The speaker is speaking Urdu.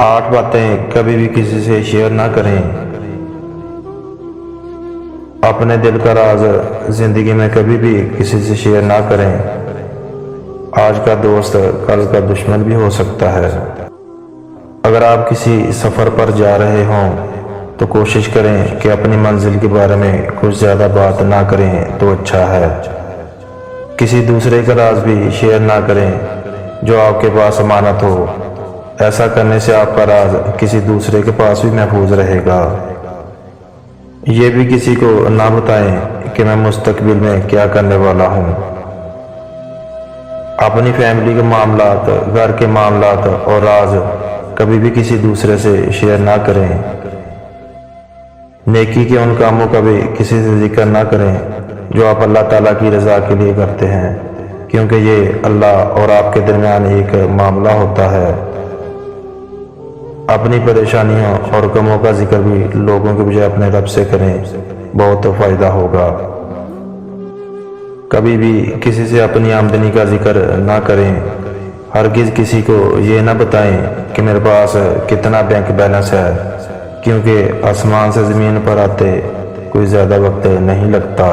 8 باتیں کبھی بھی کسی سے شیئر نہ کریں۔ اپنے دل کا راز زندگی میں کبھی بھی کسی سے شیئر نہ کریں۔ آج کا دوست کل کا دشمن بھی ہو سکتا ہے۔ اگر آپ کسی سفر پر جا رہے ہوں تو کوشش کریں کہ اپنی منزل کے بارے میں کچھ زیادہ بات نہ کریں تو اچھا ہے۔ کسی دوسرے کا راز بھی شیئر نہ کریں جو آپ کے پاس امانت ہو۔ ایسا کرنے سے آپ کا راز کسی دوسرے کے پاس بھی محفوظ رہے گا۔ یہ بھی کسی کو نہ بتائیں کہ میں مستقبل میں کیا کرنے والا ہوں۔ اپنی فیملی کے معاملات، گھر کے معاملات اور راز کبھی بھی کسی دوسرے سے شیئر نہ کریں۔ نیکی کے ان کاموں کا بھی کسی سے ذکر نہ کریں جو آپ اللہ تعالیٰ کی رضا کے لیے کرتے ہیں، کیونکہ یہ اللہ اور آپ کے درمیان ایک معاملہ ہوتا ہے۔ اپنی پریشانیوں اور غموں کا ذکر بھی لوگوں کے بجائے اپنے رب سے کریں، بہت فائدہ ہوگا۔ کبھی بھی کسی سے اپنی آمدنی کا ذکر نہ کریں۔ ہرگز کسی کو یہ نہ بتائیں کہ میرے پاس کتنا بینک بیلنس ہے، کیونکہ آسمان سے زمین پر آتے کوئی زیادہ وقت نہیں لگتا۔